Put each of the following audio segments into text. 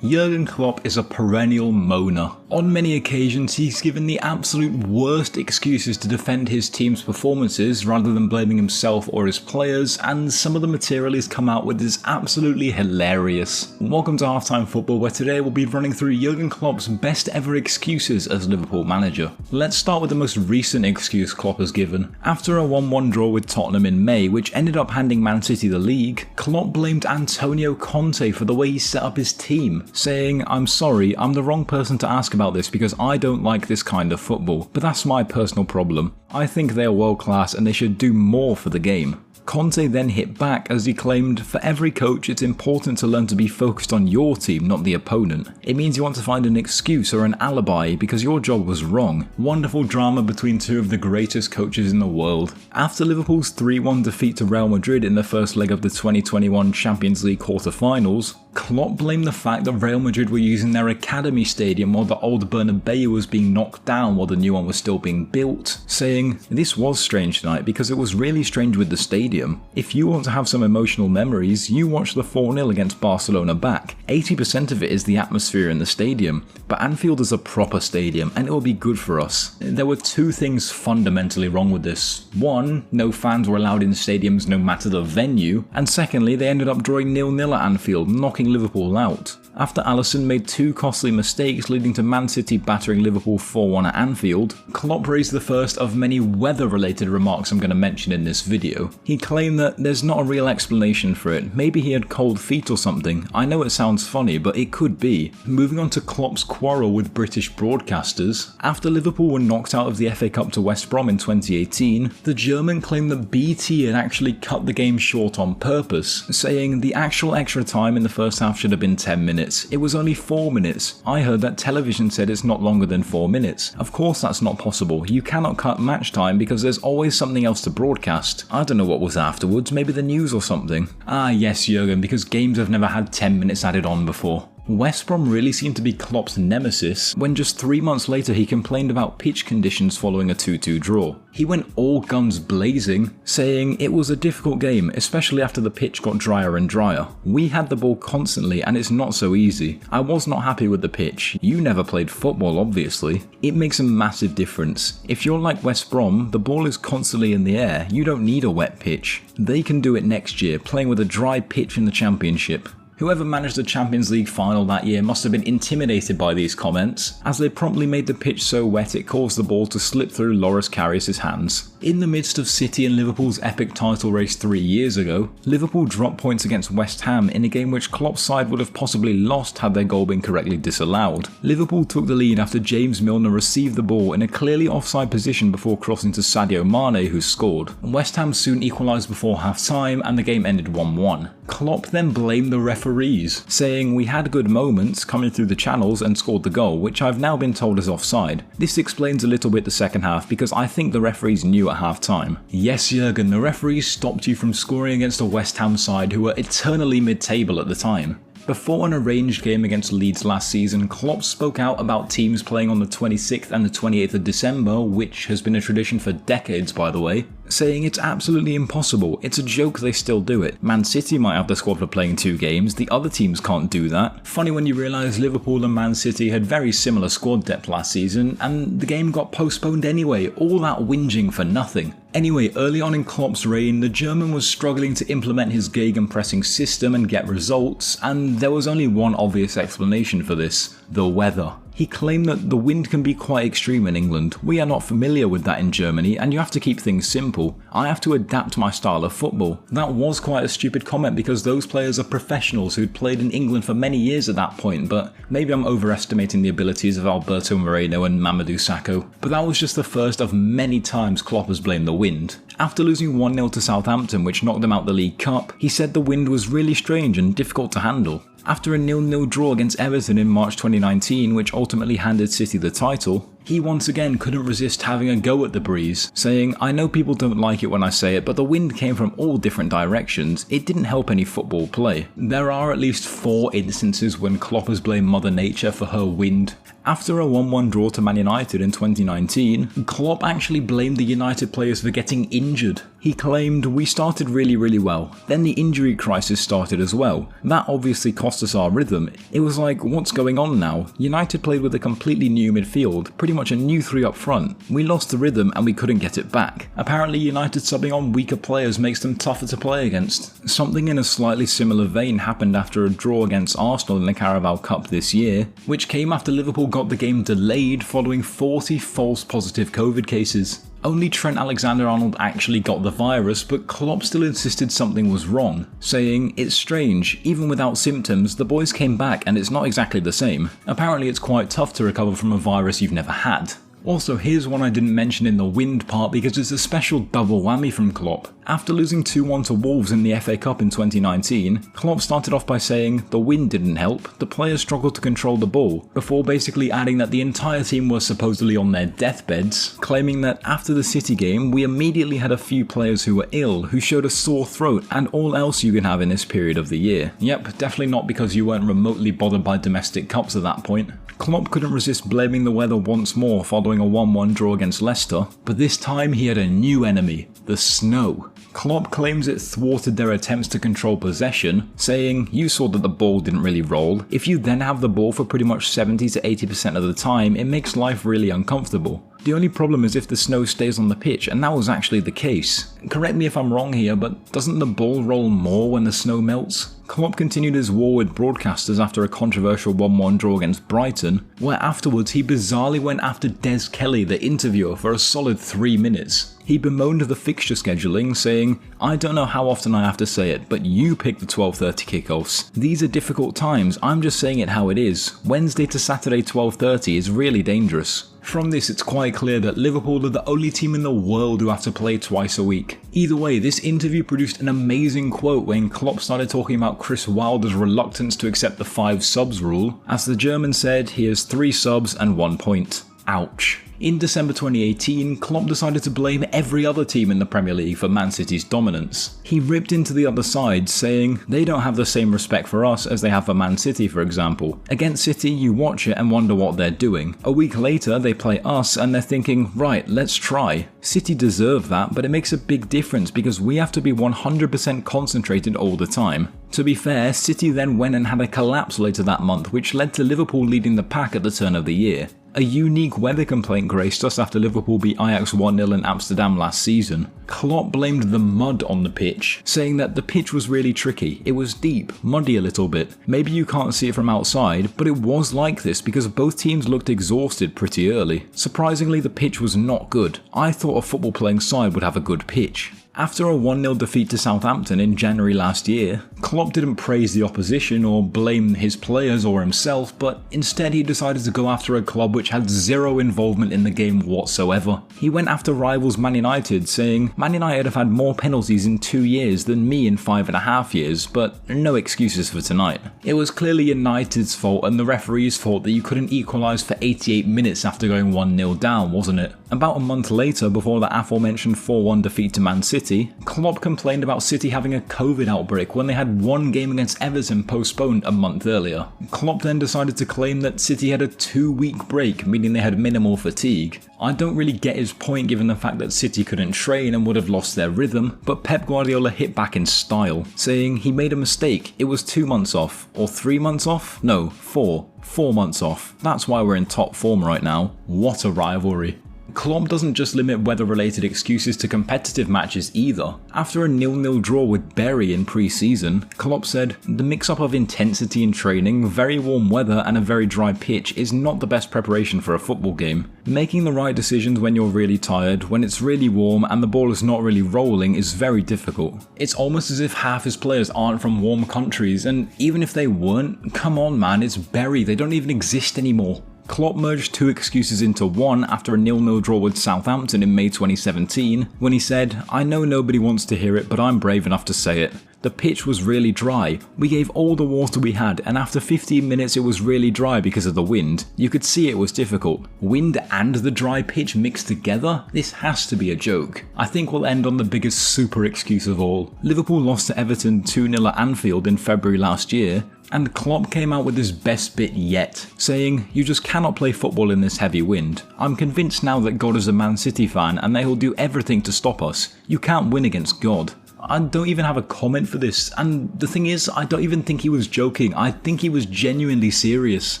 Jurgen Klopp is a perennial moaner. On many occasions, he's given the absolute worst excuses to defend his team's performances rather than blaming himself or his players, and some of the material he's come out with is absolutely hilarious. Welcome to Halftime Football, where today we'll be running through Jurgen Klopp's best ever excuses as Liverpool manager. Let's start with the most recent excuse Klopp has given. After a 1-1 draw with Tottenham in May, which ended up handing Man City the league, Klopp blamed Antonio Conte for the way he set up his team, saying, "I'm sorry, I'm the wrong person to ask about this because I don't like this kind of football, but that's my personal problem. I think they are world class and they should do more for the game." Conte then hit back as he claimed, "For every coach it's important to learn to be focused on your team, not the opponent. It means you want to find an excuse or an alibi because your job was wrong." Wonderful drama between two of the greatest coaches in the world. After Liverpool's 3-1 defeat to Real Madrid in the first leg of the 2021 Champions League quarter-finals, Klopp blamed the fact that Real Madrid were using their academy stadium while the old Bernabeu was being knocked down while the new one was still being built, saying, "This was strange tonight because it was really strange with the stadium. If you want to have some emotional memories, you watch the 4-0 against Barcelona back. 80% of it is the atmosphere in the stadium, but Anfield is a proper stadium and it will be good for us." There were two things fundamentally wrong with this. One, no fans were allowed in stadiums no matter the venue, and secondly, they ended up drawing 0-0 at Anfield, knocking Liverpool out. After Alisson made two costly mistakes leading to Man City battering Liverpool 4-1 at Anfield, Klopp raised the first of many weather-related remarks I'm going to mention in this video. He claimed that there's not a real explanation for it. Maybe he had cold feet or something. I know it sounds funny, but it could be. Moving on to Klopp's quarrel with British broadcasters. After Liverpool were knocked out of the FA Cup to West Brom in 2018, the German claimed that BT had actually cut the game short on purpose, saying the actual extra time in the first half should have been 10 minutes. It was only 4 minutes. I heard that television said it's not longer than 4 minutes. Of course that's not possible. You cannot cut match time because there's always something else to broadcast. I don't know what was afterwards, maybe the news or something. Ah yes, Jurgen, because games have never had 10 minutes added on before. West Brom really seemed to be Klopp's nemesis when just 3 months later he complained about pitch conditions following a 2-2 draw. He went all guns blazing, saying it was a difficult game, especially after the pitch got drier and drier. "We had the ball constantly and it's not so easy. I was not happy with the pitch. You never played football, obviously. It makes a massive difference. If you're like West Brom, the ball is constantly in the air. You don't need a wet pitch. They can do it next year, playing with a dry pitch in the Championship." Whoever managed the Champions League final that year must have been intimidated by these comments, as they promptly made the pitch so wet it caused the ball to slip through Loris Karius' hands. In the midst of City and Liverpool's epic title race 3 years ago, Liverpool dropped points against West Ham in a game which Klopp's side would have possibly lost had their goal been correctly disallowed. Liverpool took the lead after James Milner received the ball in a clearly offside position before crossing to Sadio Mane, who scored. West Ham soon equalised before half-time and the game ended 1-1. Klopp then blamed the referees, saying, "We had good moments coming through the channels and scored the goal, which I've now been told is offside. This explains a little bit the second half because I think the referees knew at half-time." Yes, Jurgen, the referees stopped you from scoring against a West Ham side who were eternally mid-table at the time. Before an arranged game against Leeds last season, Klopp spoke out about teams playing on the 26th and the 28th of December, which has been a tradition for decades by the way, saying it's absolutely impossible. It's a joke they still do it. Man City might have the squad for playing 2 games, the other teams can't do that. Funny when you realise Liverpool and Man City had very similar squad depth last season, and the game got postponed anyway, all that whinging for nothing. Anyway, early on in Klopp's reign, the German was struggling to implement his gegenpressing system and get results, and there was only one obvious explanation for this: the weather. He claimed that the wind can be quite extreme in England. We are not familiar with that in Germany, and you have to keep things simple. I have to adapt my style of football. That was quite a stupid comment because those players are professionals who'd played in England for many years at that point, but maybe I'm overestimating the abilities of Alberto Moreno and Mamadou Sakho. But that was just the first of many times Klopp has blamed the wind. After losing 1-0 to Southampton, which knocked them out the League Cup, he said the wind was really strange and difficult to handle. After a 0-0 draw against Everton in March 2019, which ultimately handed City the title, He once again couldn't resist having a go at the breeze, saying, "I know people don't like it when I say it, but the wind came from all different directions. It didn't help any football play." There are at least 4 instances when Klopp has blamed Mother Nature for her wind. After a 1-1 draw to Man United in 2019, Klopp actually blamed the United players for getting injured. He claimed, "We started really well, then the injury crisis started as well. That obviously cost us our rhythm. It was like, what's going on now? United played with a completely new midfield, pretty much a new 3 up front. We lost the rhythm and we couldn't get it back. Apparently United subbing on weaker players makes them tougher to play against." Something in a slightly similar vein happened after a draw against Arsenal in the Carabao Cup this year, which came after Liverpool got the game delayed following 40 false positive COVID cases. Only Trent Alexander-Arnold actually got the virus, but Klopp still insisted something was wrong, saying, "It's strange, even without symptoms, the boys came back and it's not exactly the same. Apparently it's quite tough to recover from a virus you've never had." Also, here's one I didn't mention in the wind part because it's a special double whammy from Klopp. After losing 2-1 to Wolves in the FA Cup in 2019, Klopp started off by saying the wind didn't help, the players struggled to control the ball, before basically adding that the entire team was supposedly on their deathbeds, claiming that after the City game, we immediately had a few players who were ill, who showed a sore throat, and all else you can have in this period of the year. Yep, definitely not because you weren't remotely bothered by domestic cups at that point. Klopp couldn't resist blaming the weather once more following a 1-1 draw against Leicester, but this time he had a new enemy, the snow. Klopp claims it thwarted their attempts to control possession, saying, "You saw that the ball didn't really roll. If you then have the ball for pretty much 70 to 80% of the time, it makes life really uncomfortable. The only problem is if the snow stays on the pitch, and that was actually the case. Correct me if I'm wrong here, but doesn't the ball roll more when the snow melts?" Klopp continued his war with broadcasters after a controversial 1-1 draw against Brighton, where afterwards he bizarrely went after Des Kelly, the interviewer, for a solid 3 minutes. He bemoaned the fixture scheduling, saying, "I don't know how often I have to say it, but you picked the 12:30 kickoffs. These are difficult times, I'm just saying it how it is. Wednesday to Saturday 12:30 is really dangerous." From this, it's quite clear that Liverpool are the only team in the world who have to play twice a week. Either way, this interview produced an amazing quote when Klopp started talking about Chris Wilder's reluctance to accept the 5 subs rule. As the German said, he has 3 subs and 1 point. Ouch. In December 2018, Klopp decided to blame every other team in the Premier League for Man City's dominance. He ripped into the other side, saying, "They don't have the same respect for us as they have for Man City, for example. Against City, you watch it and wonder what they're doing. A week later, they play us and they're thinking, right, let's try. City deserve that, but it makes a big difference because we have to be 100% concentrated all the time." To be fair, City then went and had a collapse later that month, which led to Liverpool leading the pack at the turn of the year. A unique weather complaint graced us after Liverpool beat Ajax 1-0 in Amsterdam last season. Klopp blamed the mud on the pitch, saying that the pitch was really tricky. It was deep, muddy a little bit. Maybe you can't see it from outside, but it was like this because both teams looked exhausted pretty early. Surprisingly, the pitch was not good. I thought a football playing side would have a good pitch. After a 1-0 defeat to Southampton in January last year, Klopp didn't praise the opposition or blame his players or himself, but instead he decided to go after a club which had zero involvement in the game whatsoever. He went after rivals Man United, saying, "Man United have had more penalties in 2 years than me in 5.5 years, but no excuses for tonight." It was clearly United's fault and the referee's fault that you couldn't equalise for 88 minutes after going 1-0 down, wasn't it? About a month later, before the aforementioned 4-1 defeat to Man City, Klopp complained about City having a COVID outbreak when they had one game against Everton postponed a month earlier. Klopp then decided to claim that City had a 2-week break, meaning they had minimal fatigue. I don't really get his point given the fact that City couldn't train and would have lost their rhythm, but Pep Guardiola hit back in style, saying he made a mistake, it was 2 months off, or 3 months off? No, 4. 4 months off. That's why we're in top form right now. What a rivalry. Klopp doesn't just limit weather-related excuses to competitive matches either. After a 0-0 draw with Bury in pre-season, Klopp said, "The mix-up of intensity in training, very warm weather and a very dry pitch is not the best preparation for a football game. Making the right decisions when you're really tired, when it's really warm and the ball is not really rolling is very difficult." It's almost as if half his players aren't from warm countries, and even if they weren't, come on man, it's Bury, they don't even exist anymore. Klopp merged two excuses into one after a 0-0 draw with Southampton in May 2017, when he said, "I know nobody wants to hear it, but I'm brave enough to say it. The pitch was really dry. We gave all the water we had, and after 15 minutes it was really dry because of the wind. You could see it was difficult. Wind and the dry pitch mixed together? This has to be a joke." I think we'll end on the biggest super excuse of all. Liverpool lost to Everton 2-0 at Anfield in February last year, and Klopp came out with his best bit yet, saying, "You just cannot play football in this heavy wind. I'm convinced now that God is a Man City fan and they will do everything to stop us. You can't win against God." I don't even have a comment for this, and the thing is, I don't even think he was joking. I think he was genuinely serious.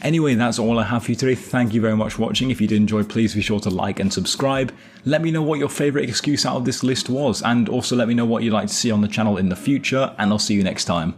Anyway, that's all I have for you today. Thank you very much for watching. If you did enjoy, please be sure to like and subscribe. Let me know what your favourite excuse out of this list was, and also let me know what you'd like to see on the channel in the future, and I'll see you next time.